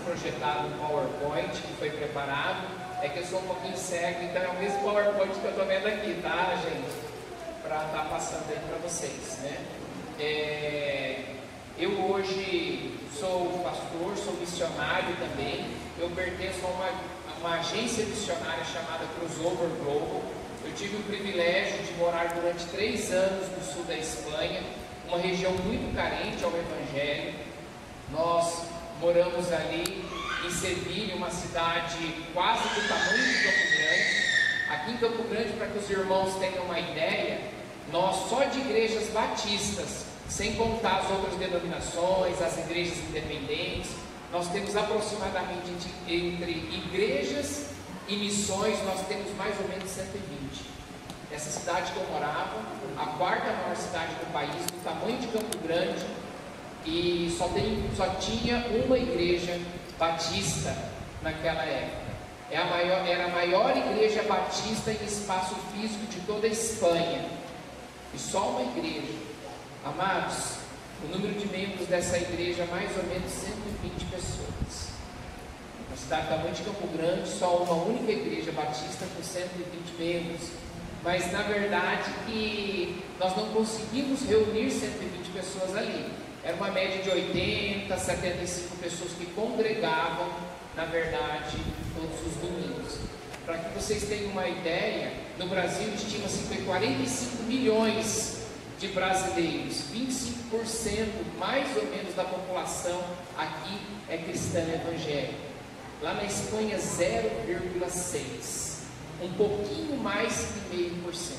projetado um PowerPoint que foi preparado. É que eu sou um pouquinho cego, então é o mesmo PowerPoint que eu estou vendo aqui, tá, gente? Para estar passando aí para vocês, né? Eu hoje sou pastor, sou missionário também. Eu pertenço a uma agência missionária chamada Crossover Global. Eu tive o privilégio de morar durante 3 anos no sul da Espanha, uma região muito carente ao Evangelho. Nós moramos ali em Sevilha, uma cidade quase do tamanho de Campo Grande. Aqui em Campo Grande, para que os irmãos tenham uma ideia, nós só de igrejas batistas, sem contar as outras denominações, as igrejas independentes, nós temos aproximadamente entre igrejas e missões, nós temos mais ou menos 120. Essa cidade que eu morava, a 4ª maior cidade do país, do tamanho de Campo Grande, e só tinha uma igreja batista naquela época. Era a maior igreja batista em espaço físico de toda a Espanha, e só uma igreja. Amados, o número de membros dessa igreja é mais ou menos 120 pessoas. Na cidade do tamanho de Campo Grande, só uma única igreja batista com 120 membros. Mas na verdade que nós não conseguimos reunir 120 pessoas ali. Era uma média de 80, 75 pessoas que congregavam, na verdade, todos os domingos. Para que vocês tenham uma ideia, no Brasil estima-se que 45 milhões de brasileiros, 25% mais ou menos da população aqui é cristã evangélica. Lá na Espanha 0,6%, um pouquinho mais de 0,5%.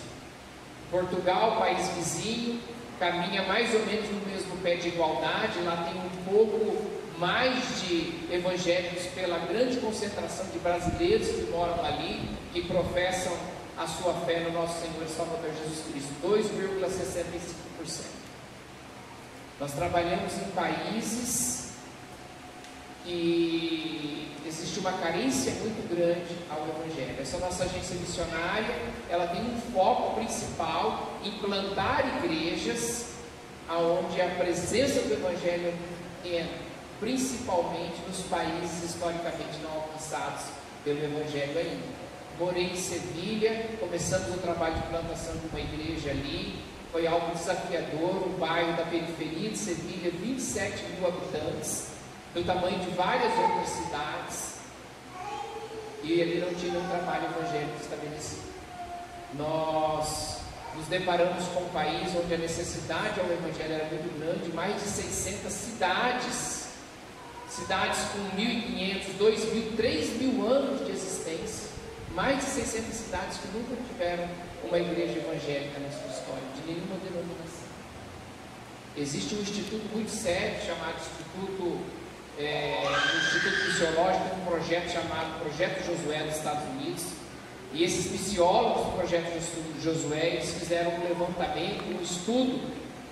Portugal, país vizinho, caminha mais ou menos no mesmo pé de igualdade. Lá tem um pouco mais de evangélicos pela grande concentração de brasileiros que moram ali, que professam a sua fé no nosso Senhor e Salvador Jesus Cristo, 2,65%. Nós trabalhamos em países que existe uma carência muito grande ao Evangelho. Essa nossa agência missionária, ela tem um foco principal em plantar igrejas onde a presença do Evangelho entra, principalmente nos países historicamente não alcançados pelo Evangelho ainda. Morei em Sevilha, começamos o trabalho de plantação de uma igreja ali, foi algo desafiador, um bairro da periferia de Sevilha, 27 mil habitantes, do tamanho de várias outras cidades, e ali não tinha um trabalho evangélico estabelecido. Nós nos deparamos com um país onde a necessidade ao evangelho era muito grande, mais de 600 cidades com 1.500, 2.000, 3.000 anos de existência, mais de 600 cidades que nunca tiveram uma igreja evangélica na sua história, de nenhuma denominação. Existe um instituto muito sério, chamado Instituto Missiológico, tem um projeto chamado Projeto Josué nos Estados Unidos, e esses missiólogos do Projeto Josué, eles fizeram um levantamento, um estudo,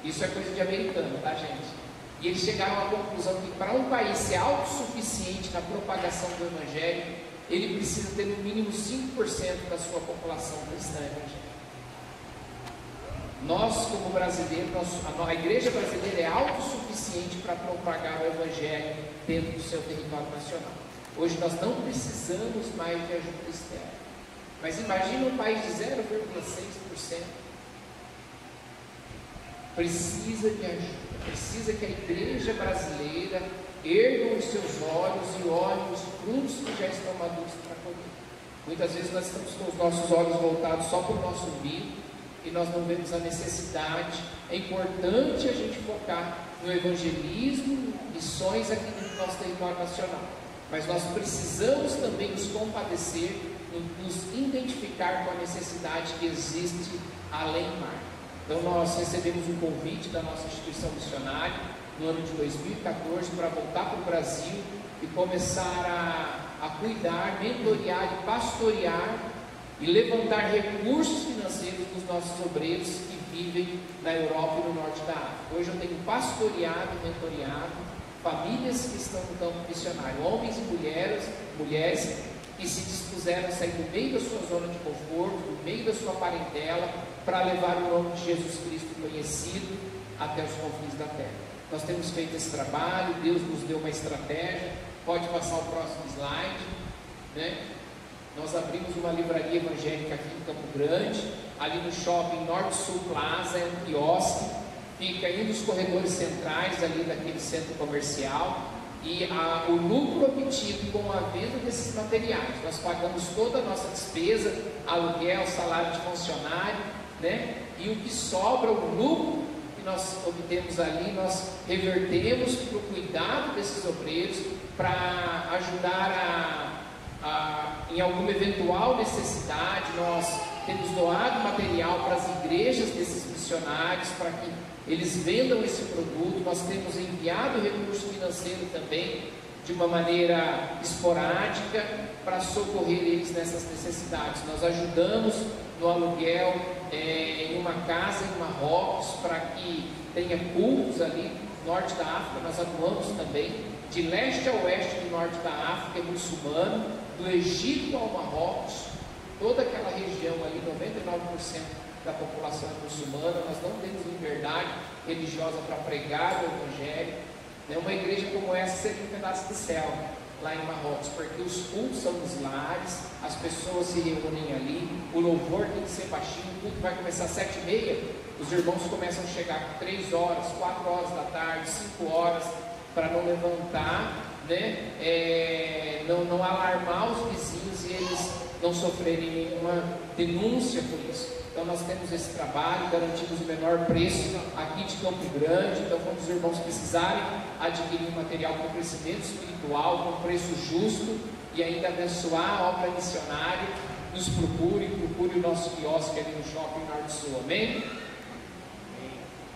isso é coisa de americano, tá, gente? E eles chegaram à conclusão que para um país ser autossuficiente na propagação do evangelho, ele precisa ter no mínimo 5% da sua população cristã evangélica. Nós, como brasileiros, a igreja brasileira é autossuficiente para propagar o evangelho dentro do seu território nacional. Hoje nós não precisamos mais de ajuda externa. Mas imagina um país de 0,6%. Precisa de ajuda, precisa que a igreja brasileira erga os seus olhos e olhem os frutos que já estão maduros para colher. Muitas vezes nós estamos com os nossos olhos voltados só para o nosso umbigo e nós não vemos a necessidade. É importante a gente focar no evangelismo, missões aqui no nosso território nacional, mas nós precisamos também nos compadecer, nos identificar com a necessidade que existe além do mar. Então nós recebemos um convite da nossa instituição missionária no ano de 2014 para voltar para o Brasil e começar a cuidar, mentorear e pastorear e levantar recursos financeiros dos nossos obreiros que vivem na Europa e no norte da África. Hoje eu tenho pastoreado e mentoreado famílias que estão no campo missionário, homens e mulheres que se dispuseram a sair do meio da sua zona de conforto, do meio da sua parentela, para levar o nome de Jesus Cristo conhecido até os confins da terra. Nós temos feito esse trabalho, Deus nos deu uma estratégia. Pode passar o próximo slide, né? Nós abrimos uma livraria evangélica aqui em Campo Grande, ali no shopping Norte Sul Plaza, é um quiosque, fica em um dos corredores centrais ali daquele centro comercial, e o lucro obtido com a venda desses materiais, nós pagamos toda a nossa despesa, aluguel, salário de funcionário, né? E o que sobra, o lucro que nós obtemos ali, nós revertemos para o cuidado desses obreiros, para ajudar em alguma eventual necessidade. Nós temos doado material para as igrejas desses missionários, para que eles vendam esse produto. Nós temos enviado recurso financeiro também, de uma maneira esporádica, para socorrer eles nessas necessidades. Nós ajudamos no aluguel em uma casa em Marrocos, para que tenha cultos ali no norte da África. Nós atuamos também de leste a oeste do norte da África, muçulmano, do Egito ao Marrocos, toda aquela região ali, 99% da população é muçulmana. Nós não temos liberdade religiosa para pregar o Evangelho, né? Uma igreja como essa seria um pedaço do céu lá em Marrocos, porque os cultos são nos lares, as pessoas se reúnem ali, o louvor tem que ser baixinho, o culto vai começar às 7h30, os irmãos começam a chegar 3 horas, 4 horas da tarde, 5 horas, para não levantar, né? Não alarmar os vizinhos e eles não sofrerem nenhuma denúncia por isso. Então nós temos esse trabalho, garantimos o menor preço aqui de Campo Grande. Então, quando os irmãos precisarem adquirir material com crescimento espiritual, com preço justo e ainda abençoar a obra missionária, nos procure o nosso quiosque ali no shopping Norte Sul, amém?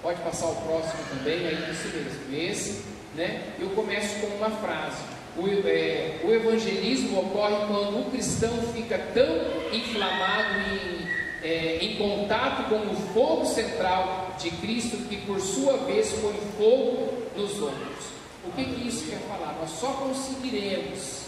Pode passar o próximo também, é isso mesmo, esse, né? Eu começo com uma frase: o evangelismo ocorre quando o cristão fica tão inflamado em contato com o fogo central de Cristo, que por sua vez põe fogo nos outros. O que isso quer falar? Nós só conseguiremos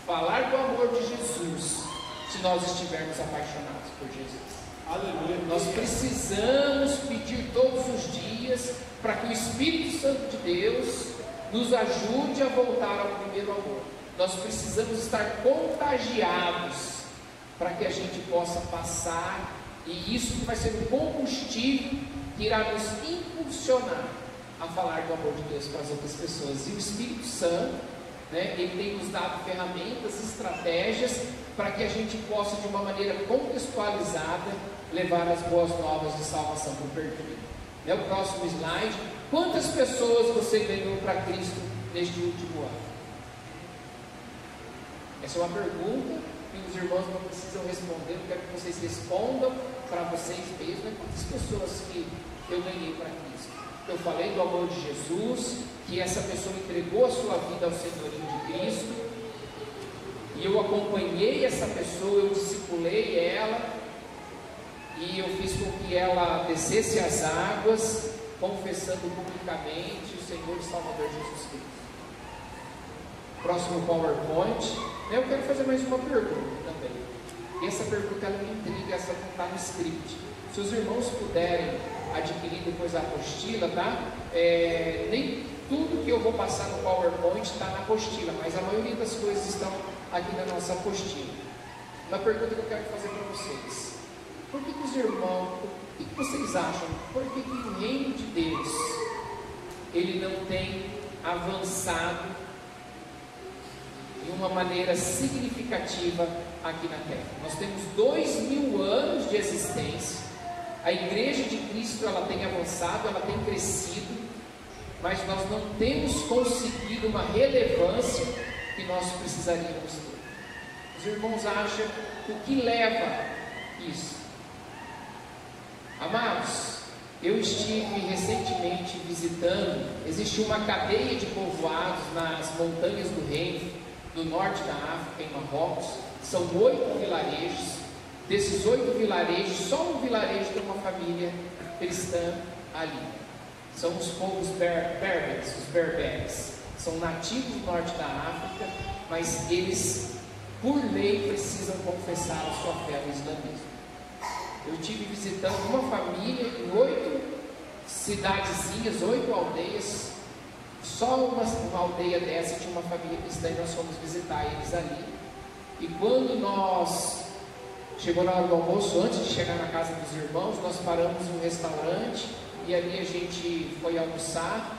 falar do amor de Jesus se nós estivermos apaixonados por Jesus. Aleluia. Nós precisamos pedir todos os dias para que o Espírito Santo de Deus nos ajude a voltar ao primeiro amor. Nós precisamos estar contagiados para que a gente possa passar, e isso vai ser um combustível que irá nos impulsionar a falar do amor de Deus para as outras pessoas. E o Espírito Santo, né, ele tem nos dado ferramentas, estratégias, para que a gente possa, de uma maneira contextualizada, levar as boas novas de salvação para o perdido. É o próximo slide. Quantas pessoas você ganhou para Cristo neste último ano? Essa é uma pergunta que os irmãos não precisam responder. Eu quero que vocês respondam para vocês mesmos, né? Quantas pessoas que eu ganhei para Cristo? Eu falei do amor de Jesus, que essa pessoa entregou a sua vida ao senhorio de Cristo, e eu acompanhei essa pessoa, eu discipulei ela, e eu fiz com que ela descesse as águas, confessando publicamente o Senhor e Salvador Jesus Cristo. Próximo PowerPoint. Eu quero fazer mais uma pergunta também. E essa pergunta ela me intriga, essa não está no script. Se os irmãos puderem adquirir depois a apostila, tá? Nem tudo que eu vou passar no PowerPoint está na apostila, mas a maioria das coisas estão aqui na nossa apostila. Uma pergunta que eu quero fazer para vocês: por que os irmãos, o que vocês acham? Por que o reino de Deus ele não tem avançado de uma maneira significativa aqui na Terra? Nós temos 2000 anos de existência, a Igreja de Cristo ela tem avançado, ela tem crescido, mas nós não temos conseguido uma relevância que nós precisaríamos ter. Os irmãos acham o que leva isso? Amados, eu estive recentemente visitando, existe uma cadeia de povoados nas montanhas do Reino, do norte da África, em Marrocos. São 8 vilarejos. Desses 8 vilarejos, só um vilarejo tem uma família cristã ali. São os povos berberes, os berberes. São nativos do norte da África, mas eles, por lei, precisam confessar a sua fé no islamismo. Eu estive visitando uma família em 8 cidadezinhas, 8 aldeias, só uma aldeia dessa tinha uma família cristã e nós fomos visitar eles ali. E quando nós chegou na hora do almoço, antes de chegar na casa dos irmãos, nós paramos em um restaurante e ali a gente foi almoçar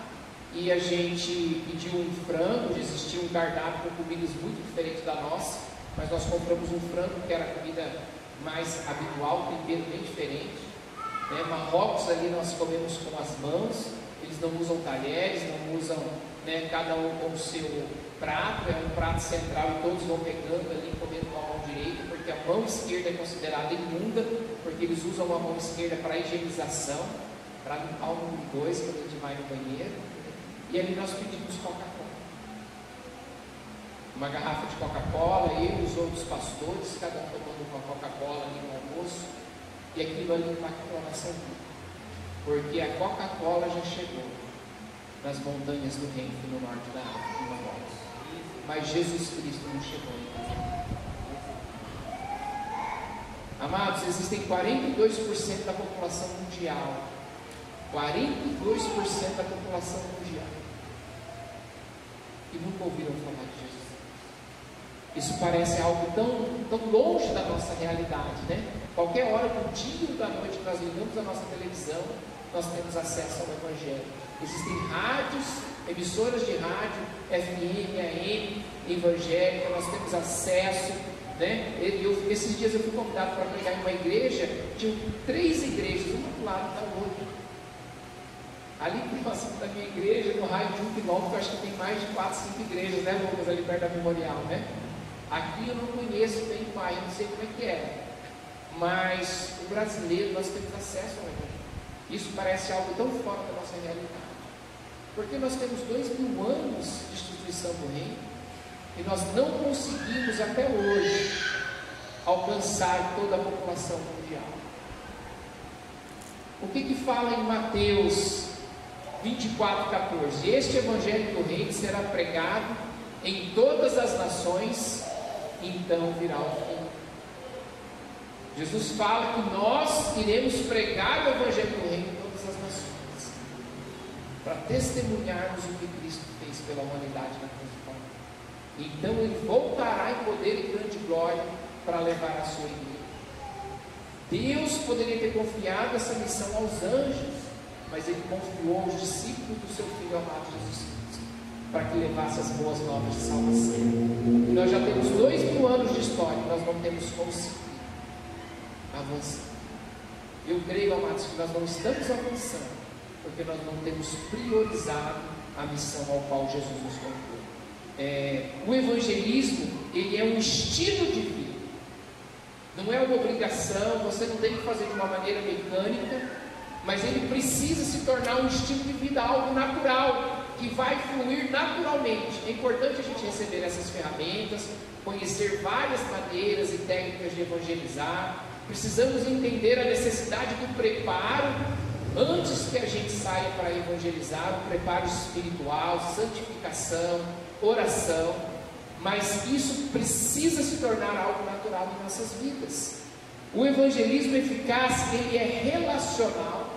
e a gente pediu um frango. Existia um cardápio com comidas muito diferentes da nossa, mas nós compramos um frango que era a comida mais habitual, tempero bem diferente, né? Marrocos ali nós comemos com as mãos, eles não usam talheres, não usam, né, cada um com o seu prato, é um prato central e todos vão pegando ali, comendo com a mão direita, porque a mão esquerda é considerada imunda, porque eles usam a mão esquerda para higienização, para limpar o número 2 quando a gente vai no banheiro. E ali nós pedimos Coca-Cola, uma garrafa de Coca-Cola, eu e os outros pastores, cada um tomando uma Coca-Cola ali no almoço, e aquilo ali impactou a nossa vida, porque a Coca-Cola já chegou nas montanhas do Renfe, no norte da África, em Marrocos, mas Jesus Cristo não chegou ainda. Amados, existem 42% da população mundial, 42% da população mundial, e nunca ouviram falar de Jesus. Isso parece algo tão longe da nossa realidade, né? Qualquer hora do dia ou da noite que nós ligamos a nossa televisão, nós temos acesso ao Evangelho. Existem rádios, emissoras de rádio, FM, AM, evangélica, nós temos acesso, né? Esses dias eu fui convidado para pregar em uma igreja, tinham 3 igrejas, uma do lado da outra. Ali próximo da minha igreja, no raio de 1 quilômetro, acho que tem mais de 4, 5 igrejas, né, Lucas, ali perto da Memorial, né? Aqui eu não conheço bem o bairro, não sei como é que é, mas o brasileiro, nós temos acesso ao Evangelho. Isso parece algo tão fora da nossa realidade, porque nós temos 2000 anos de instituição do reino, e nós não conseguimos até hoje alcançar toda a população mundial. O que fala em Mateus 24:14? Este Evangelho do reino será pregado em todas as nações, então virá o fim. Jesus fala que nós iremos pregar o Evangelho do reino em todas as nações, para testemunharmos o que Cristo fez pela humanidade na cruz do Calvário. Então ele voltará em poder e grande glória para levar a sua igreja. Deus poderia ter confiado essa missão aos anjos, mas ele confiou aos discípulos do seu Filho amado Jesus Cristo, para que levasse as boas novas de salvação. E nós já temos 2000 anos de história, nós não temos conseguido avançar. Eu creio, amados, que nós não estamos avançando, porque nós não temos priorizado a missão ao qual Jesus nos convidou. O evangelismo, ele é um estilo de vida, não é uma obrigação, você não tem que fazer de uma maneira mecânica, mas ele precisa se tornar um estilo de vida, algo natural, que vai fluir naturalmente. É importante a gente receber essas ferramentas, conhecer várias maneiras e técnicas de evangelizar. Precisamos entender a necessidade do preparo, antes que a gente saia para evangelizar, o preparo espiritual, santificação, oração, mas isso precisa se tornar algo natural em nossas vidas. O evangelismo eficaz, ele é relacional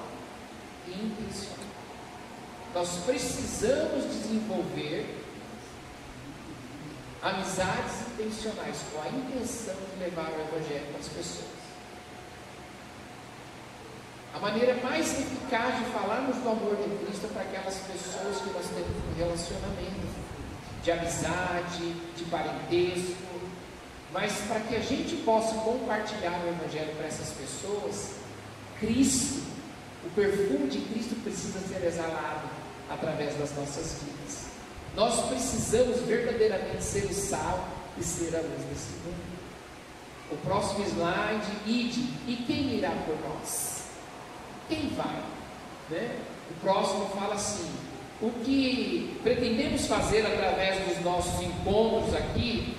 e intencional. Nós precisamos desenvolver amizades intencionais, com a intenção de levar o Evangelho para as pessoas. A maneira mais eficaz de falarmos do amor de Cristo é para aquelas pessoas que nós temos um relacionamento de amizade, de parentesco, mas para que a gente possa compartilhar o Evangelho para essas pessoas, Cristo, o perfume de Cristo precisa ser exalado através das nossas vidas. Nós precisamos verdadeiramente ser o sal e ser a luz desse mundo. O próximo slide, ide, e quem irá por nós? Quem vai? Né? O próximo fala assim: o que pretendemos fazer através dos nossos encontros aqui,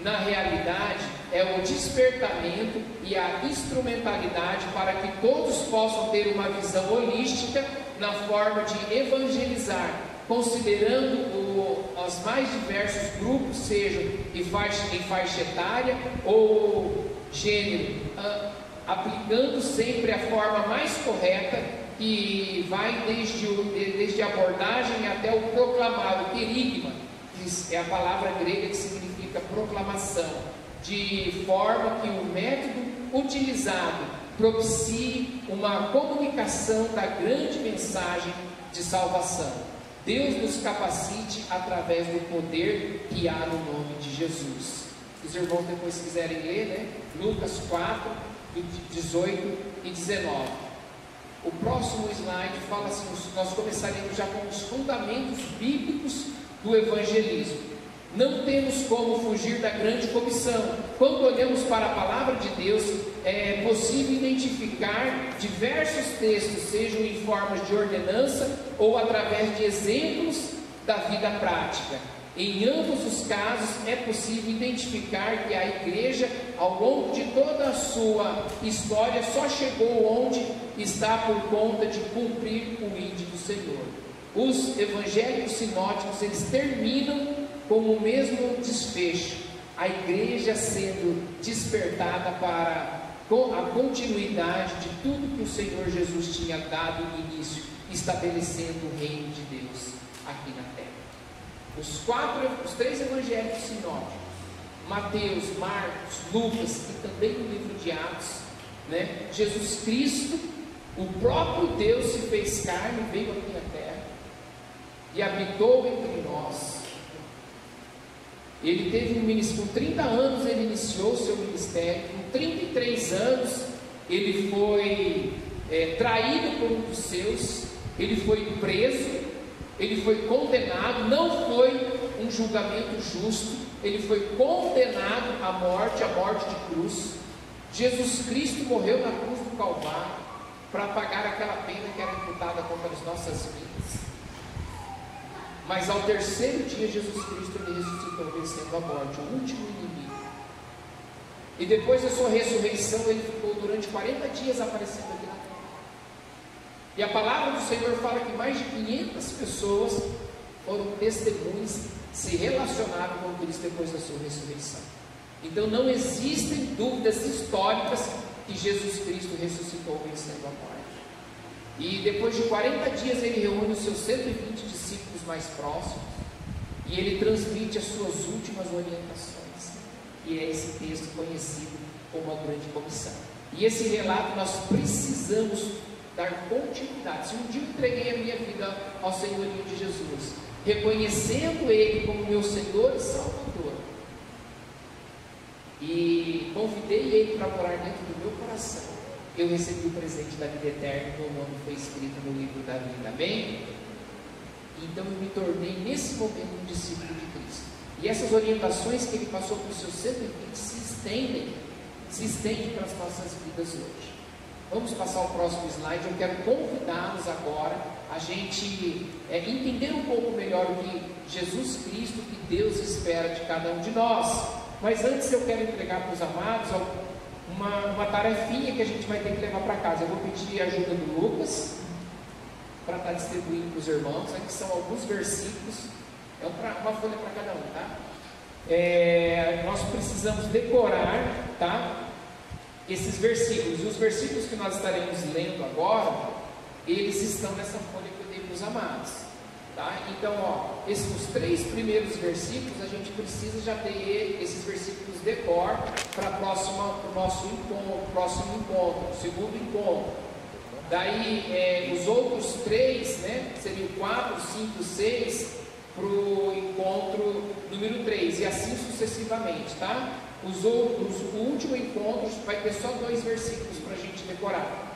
na realidade, é o despertamento e a instrumentalidade para que todos possam ter uma visão holística na forma de evangelizar, considerando os mais diversos grupos, sejam em faixa etária ou gênero, aplicando sempre a forma mais correta que vai desde a abordagem até o proclamar, o querigma, que é a palavra grega que significa proclamação, de forma que o método utilizado propicie uma comunicação da grande mensagem de salvação. Deus nos capacite através do poder que há no nome de Jesus. Se os irmãos depois quiserem ler, né? Lucas 4, 18 e 19. O próximo slide fala assim, nós começaremos já com os fundamentos bíblicos do evangelismo. Não temos como fugir da grande comissão. Quando olhamos para a palavra de Deus, é possível identificar diversos textos, sejam em formas de ordenança ou através de exemplos da vida prática. Em ambos os casos, é possível identificar que a igreja, ao longo de toda a sua história, só chegou onde está por conta de cumprir o ide do Senhor. Os evangelhos sinóticos, eles terminam com o mesmo desfecho, a igreja sendo despertada para a continuidade de tudo que o Senhor Jesus tinha dado início, estabelecendo o reino de Deus aqui na terra. Os três evangelhos sinóticos, Mateus, Marcos, Lucas e também o livro de Atos, né? Jesus Cristo, o próprio Deus se fez carne, veio aqui na terra e habitou entre nós. Ele teve um ministério, com 30 anos ele iniciou o seu ministério, com 33 anos ele foi traído por um dos seus, ele foi preso, ele foi condenado, não foi um julgamento justo, ele foi condenado à morte de cruz. Jesus Cristo morreu na cruz do Calvário para pagar aquela pena que era imputada contra as nossas vidas. Mas ao terceiro dia Jesus Cristo ele ressuscitou, vencendo a morte, o último inimigo. E depois da sua ressurreição ele ficou durante 40 dias aparecendo aqui na terra. E a palavra do Senhor fala que mais de 500 pessoas foram testemunhas, se relacionaram com Cristo depois da sua ressurreição. Então não existem dúvidas históricas que Jesus Cristo ressuscitou vencendo a morte. E depois de 40 dias ele reúne os seus 120 discípulos mais próximos e ele transmite as suas últimas orientações, que é esse texto conhecido como a Grande Comissão. E esse relato nós precisamos dar continuidade. Se um dia eu entreguei a minha vida ao senhorio de Jesus, reconhecendo Ele como meu Senhor e Salvador, e convidei Ele para morar dentro do meu coração, eu recebi o presente da vida eterna, meu nome foi escrito no livro da vida, amém? Então eu me tornei nesse momento um discípulo de Cristo, e essas orientações que Ele passou para os seus 120 se estendem para as nossas vidas hoje. Vamos passar o próximo slide. Eu quero convidá-los agora a gente entender um pouco melhor o que Jesus Cristo, que Deus espera de cada um de nós. Mas antes eu quero entregar para os amados uma tarefinha que a gente vai ter que levar para casa. Eu vou pedir a ajuda do Lucas para estar distribuindo para os irmãos. Aqui são alguns versículos, uma folha para cada um, tá? Nós precisamos decorar, tá? Esses versículos. E os versículos que nós estaremos lendo agora, eles estão nessa folha que eu dei para os amados, tá? Então, os 3 primeiros versículos, a gente precisa já ter esses versículos de cor para o nosso próximo encontro, o segundo encontro. Daí, os outros 3, né, seriam 4, 5, 6, para o encontro número 3, e assim sucessivamente, tá? O último encontro vai ter só 2 versículos para a gente decorar.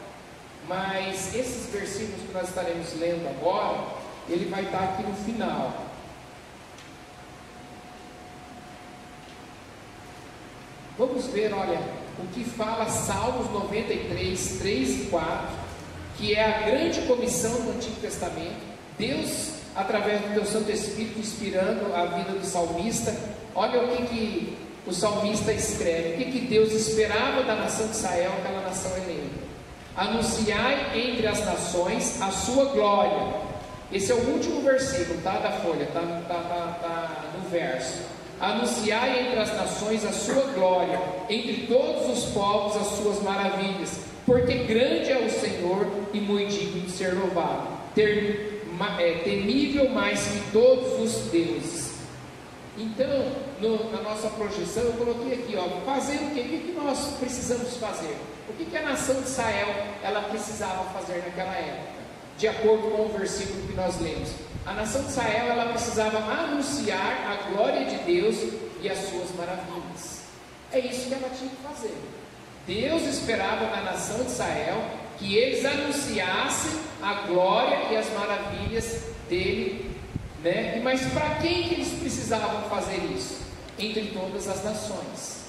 Mas esses versículos que nós estaremos lendo agora, ele vai estar aqui no final. Vamos ver, olha, o que fala Salmos 93, 3 e 4, que é a grande comissão do Antigo Testamento. Deus, através do teu Santo Espírito, inspirando a vida do salmista. Olha o que o salmista escreve, o que Deus esperava da nação de Israel, aquela nação helênica. Anunciai entre as nações a sua glória. Esse é o último versículo, tá, da folha, tá no verso. Anunciai entre as nações a sua glória, entre todos os povos as suas maravilhas. porque grande é o Senhor e muito digno de ser louvado, temível mais que todos os deuses. Então, na nossa projeção, eu coloquei aqui, fazer o quê? O que nós precisamos fazer? O que a nação de Israel ela precisava fazer naquela época? De acordo com o versículo que nós lemos, a nação de Israel ela precisava anunciar a glória de Deus e as suas maravilhas. É isso que ela tinha que fazer. Deus esperava na nação de Israel que eles anunciassem a glória e as maravilhas dele, né? Mas para quem que eles precisavam fazer isso? Entre todas as nações.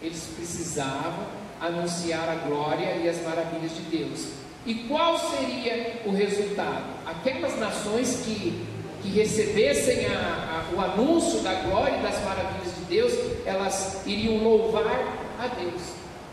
Eles precisavam anunciar a glória e as maravilhas de Deus. E qual seria o resultado? Aquelas nações que recebessem o anúncio da glória e das maravilhas de Deus, elas iriam louvar a Deus,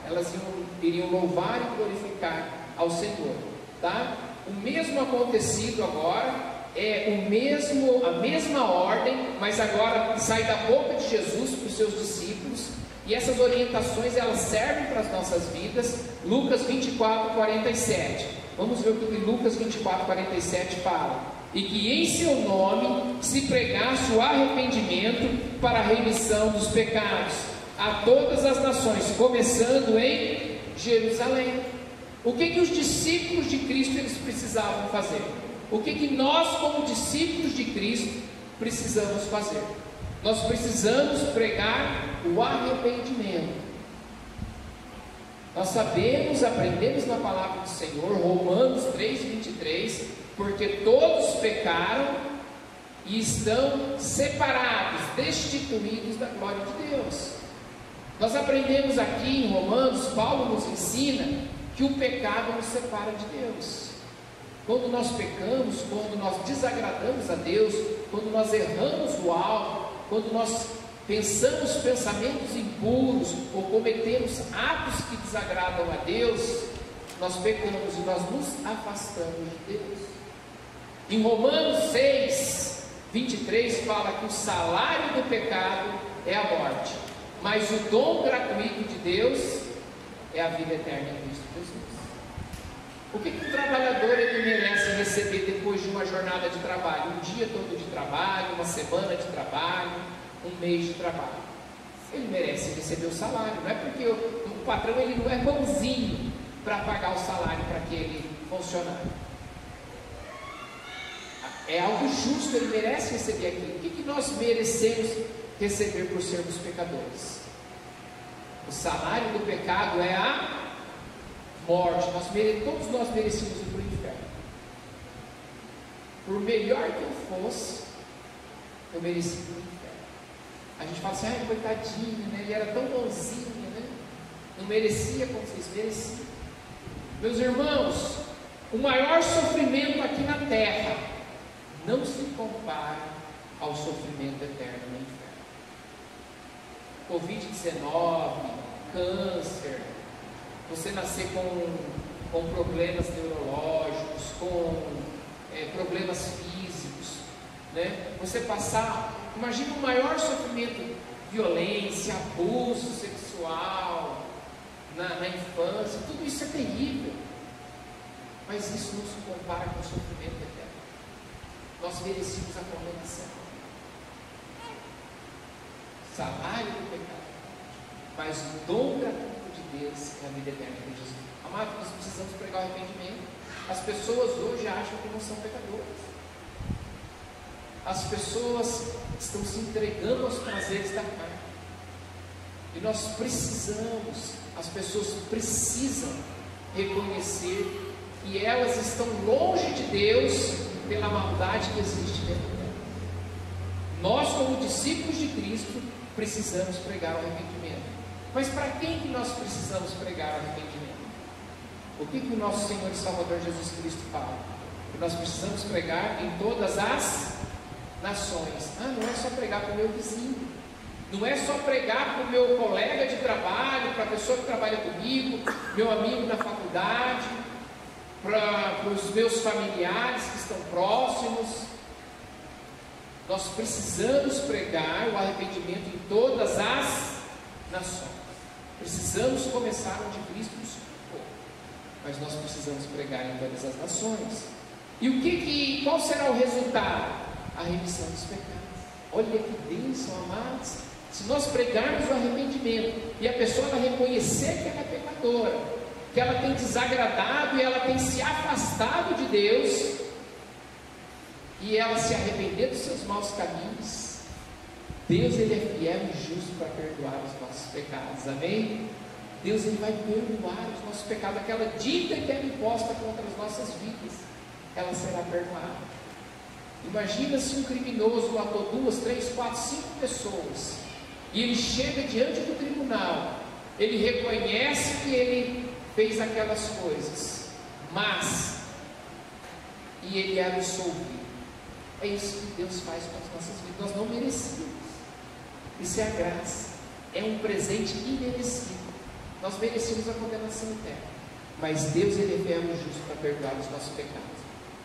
elas iriam louvar e glorificar ao Senhor, tá? O mesmo acontecido agora, a mesma ordem, mas agora sai da boca de Jesus para os seus discípulos, e essas orientações elas servem para as nossas vidas. Lucas 24, 47, vamos ver o que Lucas 24, 47 fala: e que em seu nome se pregasse o arrependimento para a remissão dos pecados a todas as nações, começando em Jerusalém. O que os discípulos de Cristo eles precisavam fazer? O que nós, como discípulos de Cristo, precisamos fazer? Nós precisamos pregar o arrependimento. Nós sabemos, aprendemos na palavra do Senhor, Romanos 3:23, porque todos pecaram e estão separados, destituídos da glória de Deus. Nós aprendemos aqui em Romanos, Paulo nos ensina que o pecado nos separa de Deus. Quando nós pecamos, quando nós desagradamos a Deus, quando nós erramos o alvo, quando nós pensamos pensamentos impuros ou cometemos atos que desagradam a Deus, nós pecamos e nós nos afastamos de Deus. Em Romanos 6:23 fala que o salário do pecado é a morte, mas o dom gratuito de Deus é a vida eterna em Cristo Jesus. O que um trabalhador ele merece receber depois de uma jornada de trabalho? Um dia todo de trabalho, uma semana de trabalho, um mês de trabalho. Ele merece receber o salário. Não é porque o patrão ele não é bonzinho para pagar o salário para aquele funcionário. É algo justo, ele merece receber aquilo. O que nós merecemos receber por sermos pecadores? O salário do pecado é a morte. Todos nós merecíamos ir para o inferno. Por melhor que eu fosse, eu mereci ir para o inferno. A gente fala assim, ai, coitadinho, né? Ele era tão bonzinho, né? Não merecia como vocês mereciam. Meus irmãos, o maior sofrimento aqui na terra não se compara ao sofrimento eterno no inferno. Covid-19, câncer, você nascer com problemas neurológicos, com problemas físicos, né? Você passar, imagina o maior sofrimento, violência, abuso sexual na infância, tudo isso é terrível, mas isso não se compara com o sofrimento eterno. Nós merecemos a condenação, salário do pecado, mas o dom gratuito de Deus é a vida eterna em Jesus. Amados, nós precisamos pregar o arrependimento. As pessoas hoje acham que não são pecadores. As pessoas estão se entregando aos prazeres da carne. E nós precisamos, as pessoas precisam reconhecer que elas estão longe de Deus pela maldade que existe dentro dela. Nós, como discípulos de Cristo, precisamos pregar o arrependimento. Mas para quem que nós precisamos pregar o arrependimento? O que o nosso Senhor e Salvador Jesus Cristo fala? Que nós precisamos pregar em todas as nações. Não é só pregar para o meu vizinho, não é só pregar para o meu colega de trabalho, para a pessoa que trabalha comigo, meu amigo na faculdade, para os meus familiares que estão próximos. Nós precisamos pregar o arrependimento em todas as nações. Precisamos começar onde Cristo nos colocou. mas nós precisamos pregar em todas as nações. E qual será o resultado? A remissão dos pecados. Olha que bênção, amados. Se nós pregarmos o arrependimento e a pessoa ela reconhecer que ela é pecadora, que ela tem desagradado e ela tem se afastado de Deus, e ela se arrepender dos seus maus caminhos, Deus ele é fiel e justo para perdoar os nossos pecados, amém? Deus ele vai perdoar os nossos pecados, aquela dívida que é imposta contra as nossas vidas, ela será perdoada. Imagina se um criminoso matou 2, 3, 4, 5 pessoas, e ele chega diante do tribunal, ele reconhece que ele fez aquelas coisas, e ele é absolvido. É isso que Deus faz com as nossas vidas. Nós não merecíamos. Isso é a graça. É um presente imerecido. Nós merecíamos a condenação eterna, mas Deus ele é fiel e justo para perdoar os nossos pecados,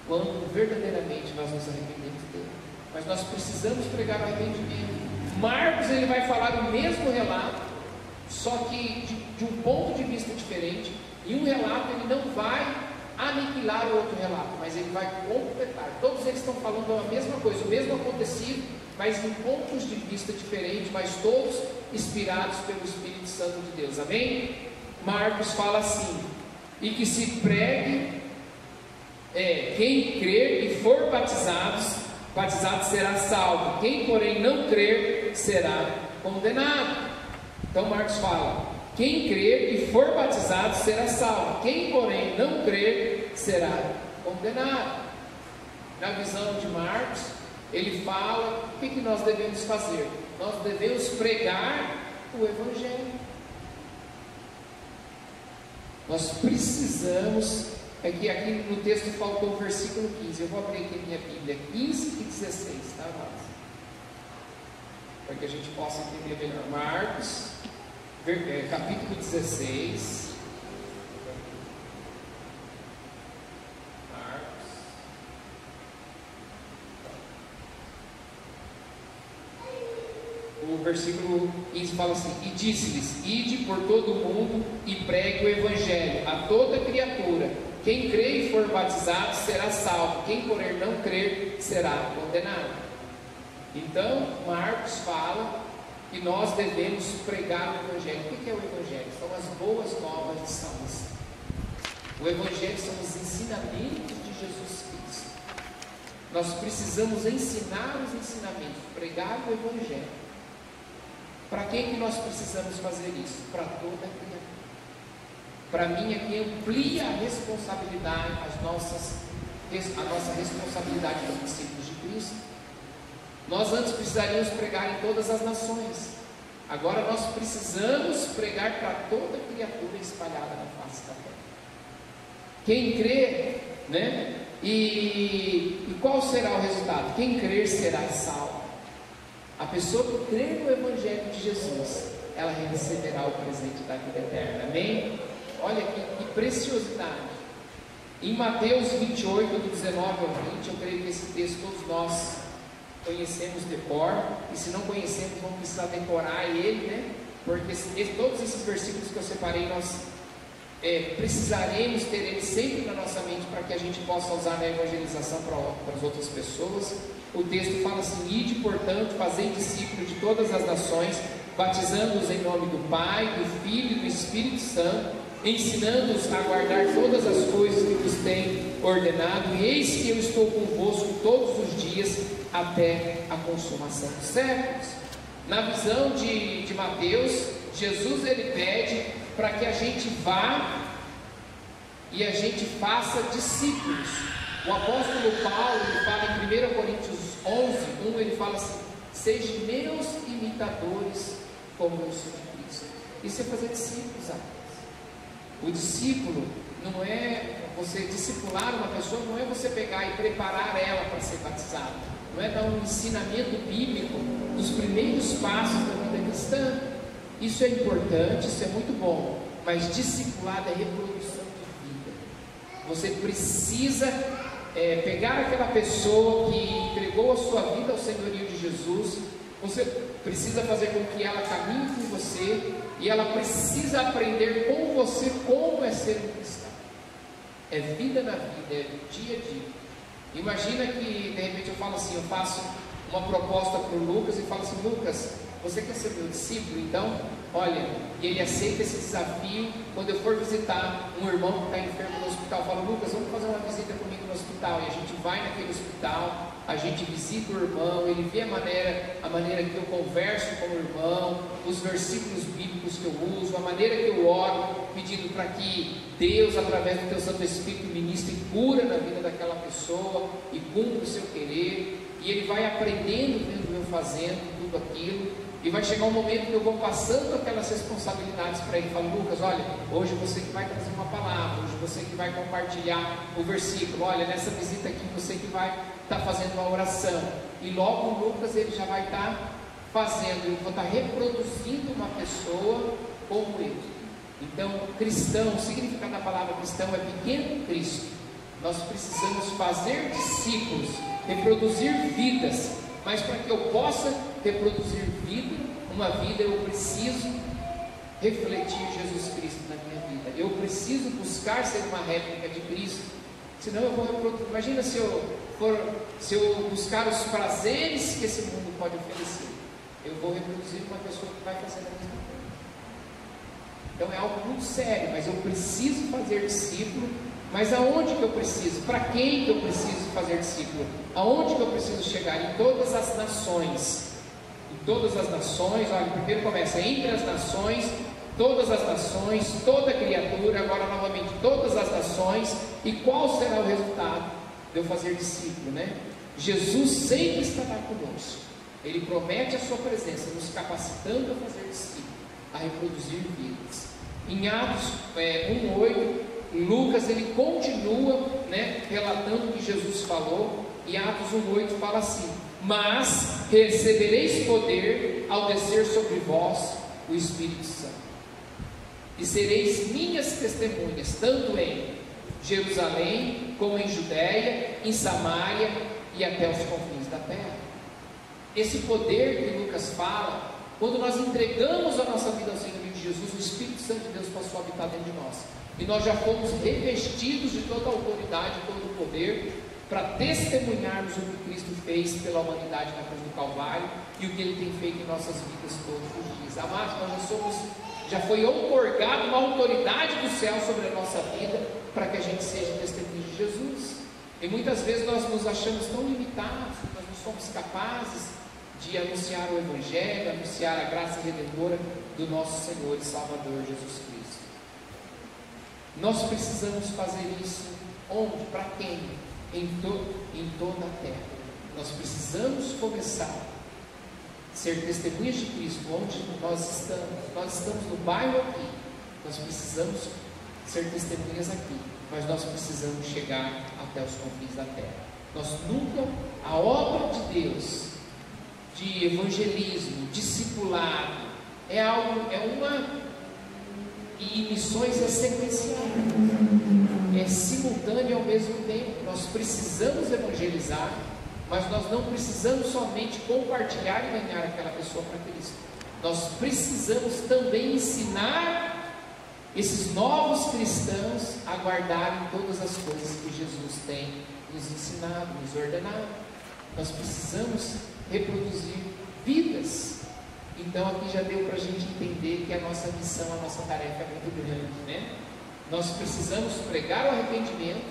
quando verdadeiramente nós nos arrependemos dele. Mas nós precisamos pregar o arrependimento. Marcos ele vai falar o mesmo relato, só que de um ponto de vista diferente. Em um relato ele não vai aniquilar o outro relato, mas ele vai completar. Todos eles estão falando a mesma coisa, o mesmo acontecido, mas em pontos de vista diferentes, mas todos inspirados pelo Espírito Santo de Deus, amém? Marcos fala assim: e que se pregue, quem crer e for batizado será salvo, quem porém não crer será condenado. Então Marcos fala: quem crer e for batizado será salvo, quem porém não crer será condenado. Na visão de Marcos, ele fala o que nós devemos fazer. Nós devemos pregar o Evangelho. Nós precisamos, que aqui no texto faltou o versículo 15, eu vou abrir aqui a minha Bíblia, 15 e 16, tá, amados? Para que a gente possa entender melhor. Marcos, capítulo 16. O versículo 15 fala assim: e disse-lhes: ide por todo o mundo e pregue o Evangelho a toda criatura. Quem crer e for batizado será salvo, quem porém não crer será condenado. Então Marcos fala que nós devemos pregar o Evangelho. O que é o Evangelho? São as boas novas de salvação. O Evangelho são os ensinamentos de Jesus Cristo. Nós precisamos ensinar os ensinamentos, pregar o Evangelho. Para quem que nós precisamos fazer isso? Para toda criatura. Para mim aqui amplia a responsabilidade, a nossa responsabilidade como discípulos de Cristo. Nós antes precisaríamos pregar em todas as nações. Agora nós precisamos pregar para toda criatura espalhada na face da terra. Quem crê, né? E qual será o resultado? Quem crer será salvo. A pessoa que crer no Evangelho de Jesus, ela receberá o presente da vida eterna. Amém? Olha que preciosidade. Em Mateus 28, do 19 ao 20, eu creio que esse texto todos nós conhecemos de cor, e se não conhecemos, vamos precisar decorar ele, né? Porque todos esses versículos que eu separei, nós precisaremos ter eles sempre na nossa mente, para que a gente possa usar na evangelização para as outras pessoas. O texto fala assim: ide, portanto, fazei discípulos de todas as nações, batizando-os em nome do Pai, do Filho e do Espírito Santo, ensinando-os a guardar todas as coisas que vos tenho ordenado, e eis que eu estou convosco todos os dias, até a consumação dos séculos. Na visão de Mateus, Jesus ele pede para que a gente vá e a gente faça discípulos. O apóstolo Paulo, ele fala em 1 Coríntios 11, 1, ele fala assim: sejam meus imitadores como eu sou de Cristo. Isso é fazer discípulos, amados. O discípulo não é você discipular uma pessoa, não é você pegar e preparar ela para ser batizada, não é dar um ensinamento bíblico dos primeiros passos da vida cristã. Isso é importante, isso é muito bom, mas discipulado é reprodução de vida. Você precisa pegar aquela pessoa que entregou a sua vida ao senhorio de Jesus, você precisa fazer com que ela caminhe com você, e ela precisa aprender com você como é ser um cristão. é vida na vida, é dia a dia. Imagina que de repente eu falo assim, eu faço uma proposta para o Lucas e falo assim: Lucas, você quer ser meu discípulo? Então, olha, e ele aceita esse desafio. Quando eu for visitar um irmão que está enfermo no hospital, eu falo: Lucas, vamos fazer uma visita comigo no hospital. E a gente vai naquele hospital, a gente visita o irmão, ele vê a maneira que eu converso com o irmão, os versículos bíblicos que eu uso, a maneira que eu oro, pedindo para que Deus, através do teu Santo Espírito, ministre cura na vida daquela pessoa e cumpra o seu querer. E ele vai aprendendo vendo eu fazendo tudo aquilo, e vai chegar um momento que eu vou passando aquelas responsabilidades para ele. Falo: Lucas, olha, hoje você que vai trazer uma palavra, hoje você que vai compartilhar o versículo, olha, nessa visita aqui você que vai estar fazendo uma oração. E logo o Lucas ele já vai estar fazendo, eu vou estar reproduzindo uma pessoa como ele. Então, cristão, o significado da palavra cristão é pequeno Cristo. Nós precisamos fazer discípulos, reproduzir vidas, mas para que eu possa reproduzir uma vida, eu preciso refletir Jesus Cristo na minha vida. Eu preciso buscar ser uma réplica de Cristo, senão eu vou reproduzir. Imagina se eu buscar os prazeres que esse mundo pode oferecer, eu vou reproduzir uma pessoa que vai fazer a mesma coisa. Então é algo muito sério, mas eu preciso fazer discípulo. Mas aonde que eu preciso? Para quem que eu preciso fazer discípulo? Aonde que eu preciso chegar? Em todas as nações. Em todas as nações. Olha, primeiro começa entre as nações, todas as nações, toda criatura, agora novamente todas as nações. E qual será o resultado de eu fazer discípulo, né? Jesus sempre estará conosco. Ele promete a sua presença, nos capacitando a fazer discípulo, a reproduzir vidas. Em Atos 1:8, Lucas ele continua, relatando o que Jesus falou, e Atos 1:8 fala assim: mas recebereis poder ao descer sobre vós o Espírito Santo, e sereis minhas testemunhas, tanto em Jerusalém, como em Judéia, em Samaria e até os confins da terra. Esse poder que Lucas fala, quando nós entregamos a nossa vida ao Senhor Jesus, o Espírito Santo de Deus passou a habitar dentro de nós, e nós já fomos revestidos de toda a autoridade, todo o poder, para testemunharmos o que Cristo fez pela humanidade na cruz do Calvário, e o que Ele tem feito em nossas vidas todos os dias. Amados, nós já foi outorgado uma autoridade do céu sobre a nossa vida, para que a gente seja testemunho de Jesus. E muitas vezes nós nos achamos tão limitados, nós não somos capazes de anunciar o Evangelho, anunciar a graça redentora do nosso Senhor e Salvador Jesus Cristo. Nós precisamos fazer isso onde? Para quem? Em toda a terra. Nós precisamos começar a ser testemunhas de Cristo onde nós estamos. Nós estamos no bairro aqui, nós precisamos ser testemunhas aqui, mas nós precisamos chegar até os confins da terra. Nós nunca, a obra de Deus, de evangelismo, discipulado, e missões é sequencial, é simultâneo ao mesmo tempo. Nós precisamos evangelizar, mas nós não precisamos somente compartilhar e ganhar aquela pessoa para Cristo. Nós precisamos também ensinar esses novos cristãos a guardarem todas as coisas que Jesus tem nos ensinado, nos ordenado. Nós precisamos reproduzir vidas. Então aqui já deu para a gente entender que a nossa missão, a nossa tarefa é muito grande, Nós precisamos pregar o arrependimento,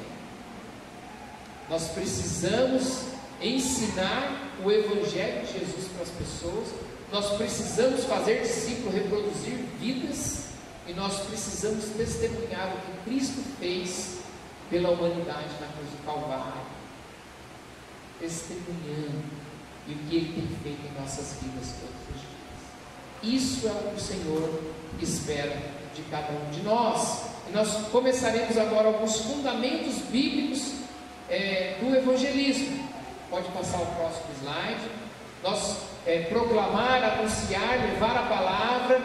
nós precisamos ensinar o Evangelho de Jesus para as pessoas, nós precisamos fazer discípulo, reproduzir vidas, e nós precisamos testemunhar o que Cristo fez pela humanidade na cruz do Calvário, testemunhando e o que Ele tem feito em nossas vidas todos os dias. Isso é o que o Senhor espera de cada um de nós. E nós começaremos agora alguns fundamentos bíblicos do evangelismo. Pode passar o próximo slide. Nós proclamar, anunciar, levar a palavra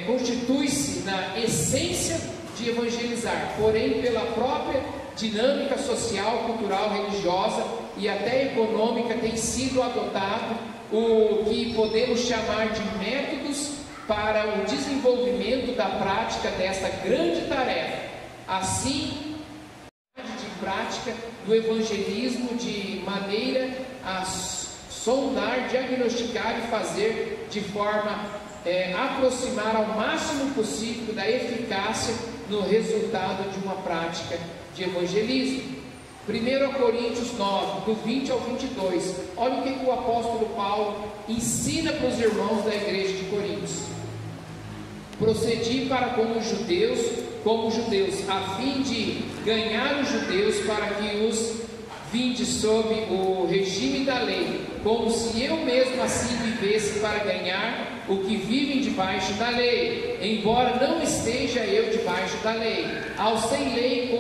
constitui-se na essência de evangelizar, porém pela própria dinâmica social, cultural, religiosa e até econômica tem sido adotado o que podemos chamar de métodos para o desenvolvimento da prática desta grande tarefa, Assim, de prática do evangelismo de maneira a sondar, diagnosticar e fazer de forma aproximar ao máximo possível da eficácia no resultado de uma prática de evangelismo. 1 Coríntios 9, do 20 ao 22, olha o que o apóstolo Paulo ensina para os irmãos da igreja de Coríntios: procedi para como judeus, a fim de ganhar os judeus, para que os vinde sob o regime da lei, como se eu mesmo assim vivesse para ganhar o que vivem debaixo da lei, embora não esteja eu debaixo da lei. Ao sem lei,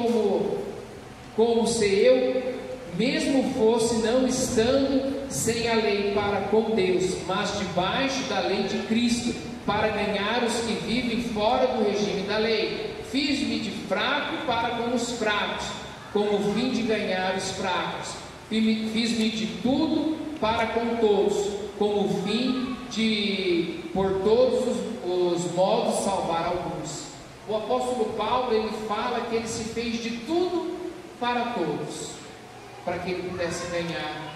como se eu mesmo fosse, não estando sem a lei para com Deus, mas debaixo da lei de Cristo, para ganhar os que vivem fora do regime da lei. Fiz-me de fraco para com os fracos, com o fim de ganhar os fracos. Fiz-me de tudo para com todos, com o fim de, por todos os modos, salvar alguns. O apóstolo Paulo, ele fala que ele se fez de tudo para todos, para que ele pudesse ganhar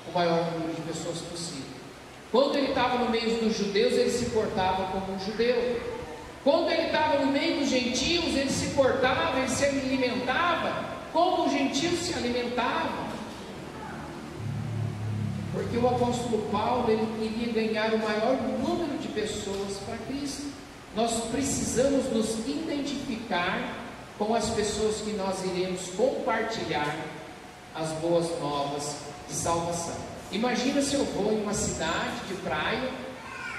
o maior número de pessoas possível. Quando ele estava no meio dos judeus, ele se portava como um judeu. Quando ele estava no meio dos gentios, ele se portava, ele se alimentava como os gentios se alimentavam. Porque o apóstolo Paulo, ele queria ganhar o maior número de pessoas para Cristo. Nós precisamos nos identificar com as pessoas que nós iremos compartilhar as boas novas de salvação. Imagina se eu vou em uma cidade de praia,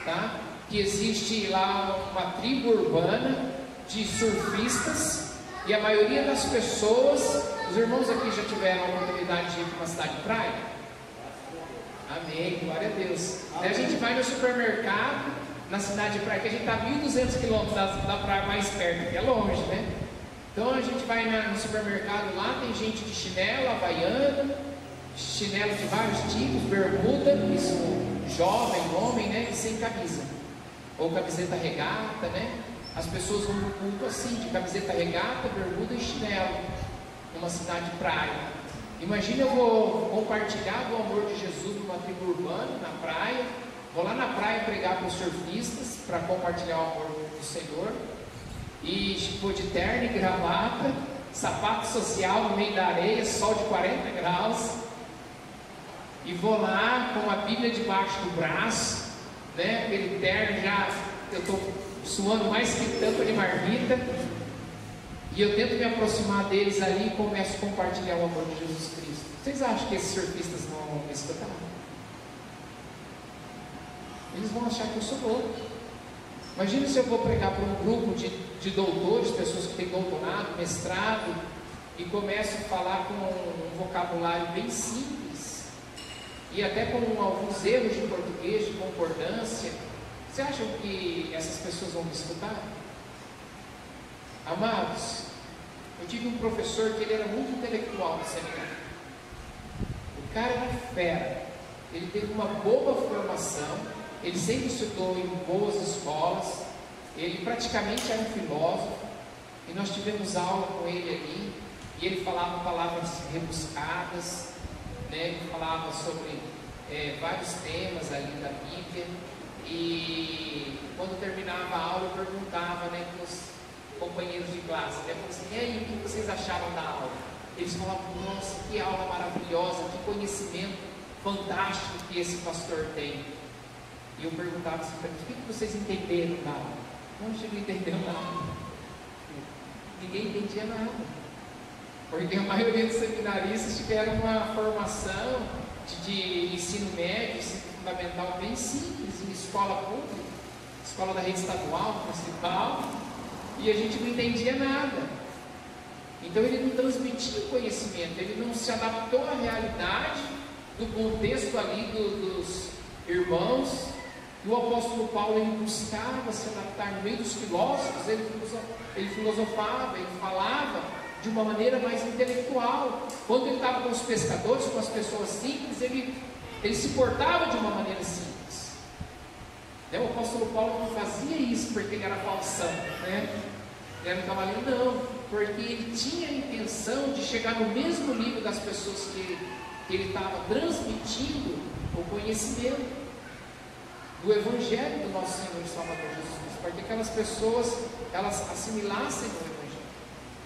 tá? Que existe lá uma tribo urbana de surfistas, e a maioria das pessoas, os irmãos aqui já tiveram a oportunidade de ir para uma cidade de praia? Amém, glória a Deus. Daí a gente vai no supermercado, na cidade de praia, que a gente está a 1.200 quilômetros da praia mais perto, que é longe, né? Então a gente vai no supermercado lá, tem gente de chinelo, havaiana, chinelo de vários tipos, bermuda, isso, jovem, homem, né? E sem camisa, ou camiseta regata, né? As pessoas vão no culto assim, de camiseta regata, bermuda e chinelo, numa cidade de praia. Imagina, eu vou compartilhar do amor de Jesus numa tribo urbana, na praia, vou lá na praia pregar para os surfistas, para compartilhar o amor do Senhor, e tipo de terno e gravata, sapato social no meio da areia, sol de 40 graus, e vou lá com a Bíblia debaixo do braço, né? Aquele terno já, eu estou suando mais que tampa de marmita, e eu tento me aproximar deles ali e começo a compartilhar o amor de Jesus Cristo. Vocês acham que esses surfistas não vão me escutar? Eles vão achar que eu sou louco. Imagina se eu vou pregar para um grupo de doutores, pessoas que têm doutorado, mestrado, e começo a falar com um vocabulário bem simples, e até com alguns erros de português, de concordância. Você acha que essas pessoas vão me escutar? Amados, eu tive um professor que ele era muito intelectual no seminário. O cara era fera, ele teve uma boa formação, ele sempre estudou em boas escolas, ele praticamente era um filósofo, e nós tivemos aula com ele ali, e ele falava palavras rebuscadas, né? Ele falava sobre vários temas ali da Bíblia, e quando terminava a aula eu perguntava, né, para os companheiros de classe, né, assim, e aí, o que vocês acharam da aula? Eles falavam, nossa, que aula maravilhosa, que conhecimento fantástico que esse pastor tem. E eu perguntava assim para eles, o que vocês entenderam da aula? Não chegou a entender nada. Ninguém entendia nada, porque a maioria dos seminaristas tiveram uma formação de ensino médio, ensino fundamental bem simples, em escola pública, escola da rede estadual, municipal, e a gente não entendia nada. Então ele não transmitia o conhecimento, ele não se adaptou à realidade do contexto ali dos irmãos. E o apóstolo Paulo, ele buscava se adaptar no meio dos filósofos, ele filosofava, ele falava de uma maneira mais intelectual. Quando ele estava com os pescadores, com as pessoas simples, ele se portava de uma maneira simples. O apóstolo Paulo não fazia isso porque ele era falsão, né? Ele era um cavaleiro, não. porque ele tinha a intenção de chegar no mesmo nível das pessoas que ele estava transmitindo o conhecimento do Evangelho do nosso Senhor e Salvador Jesus Cristo, para que aquelas pessoas elas assimilassem o Evangelho,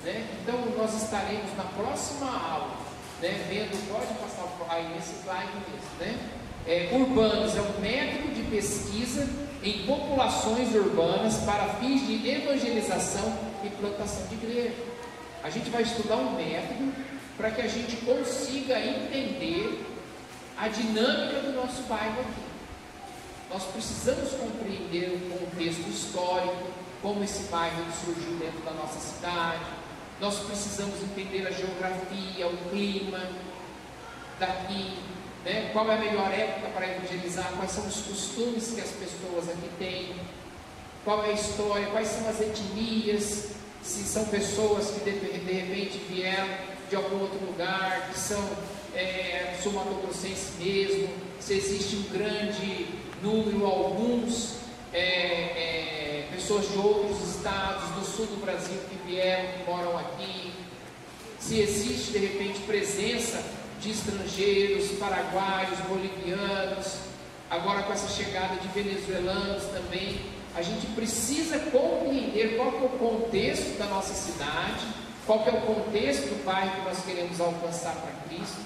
né? Então nós estaremos na próxima aula, né, vendo, pode passar aí nesse slide mesmo, né? Urbanos é um método de pesquisa em populações urbanas para fins de evangelização e plantação de igreja. A gente vai estudar um método para que a gente consiga entender a dinâmica do nosso bairro aqui. Nós precisamos compreender o contexto histórico, como esse bairro surgiu dentro da nossa cidade. Nós precisamos entender a geografia, o clima daqui, né? Qual é a melhor época para evangelizar, quais são os costumes que as pessoas aqui têm, qual é a história, quais são as etnias, se são pessoas que de repente vieram de algum outro lugar, que são sul-mato-grossenses mesmo, se existe um grande número, alguns pessoas de outros estados do sul do Brasil que vieram, que moram aqui, se existe de repente presença de estrangeiros, paraguaios, bolivianos, agora com essa chegada de venezuelanos também. A gente precisa compreender qual que é o contexto da nossa cidade, qual que é o contexto do bairro que nós queremos alcançar para Cristo,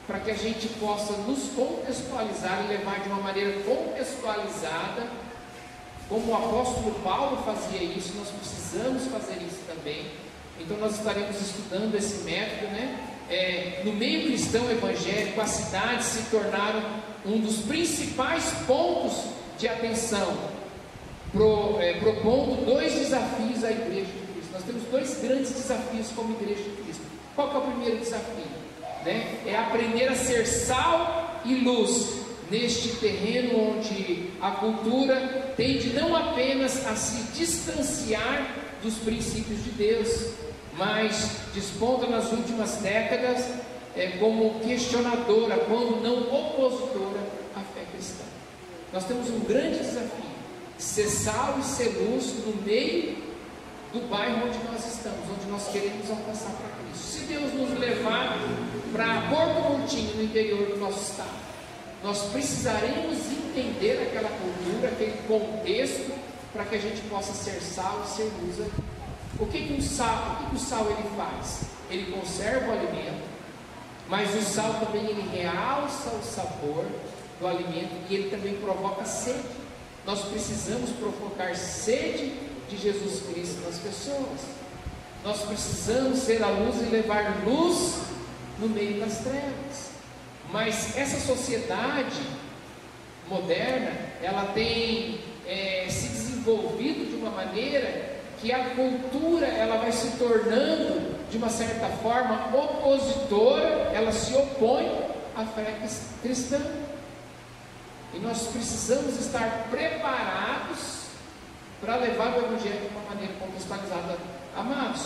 para que a gente possa nos contextualizar e levar de uma maneira contextualizada, como o apóstolo Paulo fazia isso. Nós precisamos fazer isso também. Então nós estaremos estudando esse método, né? No meio cristão evangélico, as cidades se tornaram um dos principais pontos de atenção, propondo dois desafios à Igreja de Cristo. Nós temos dois grandes desafios como Igreja de Cristo. Qual que é o primeiro desafio? Né? É aprender a ser sal e luz neste terreno onde a cultura tende não apenas a se distanciar dos princípios de Deus, mas desponta nas últimas décadas como questionadora, quando não opositora à fé cristã. Nós temos um grande desafio: ser sal e ser luz no meio do bairro onde nós estamos, onde nós queremos alcançar para Cristo. Se Deus nos levar para Porto Murtinho, no interior do nosso estado, nós precisaremos entender aquela cultura, aquele contexto, para que a gente possa ser sal e ser luz aqui. O que o sal ele faz? Ele conserva o alimento, mas o sal também ele realça o sabor do alimento e ele também provoca sede. Nós precisamos provocar sede de Jesus Cristo nas pessoas. Nós precisamos ser a luz e levar luz no meio das trevas. Mas essa sociedade moderna, ela tem se desenvolvido de uma maneira que a cultura ela vai se tornando de uma certa forma opositora, ela se opõe à fé cristã. E nós precisamos estar preparados para levar o Evangelho de uma maneira contextualizada. Amados,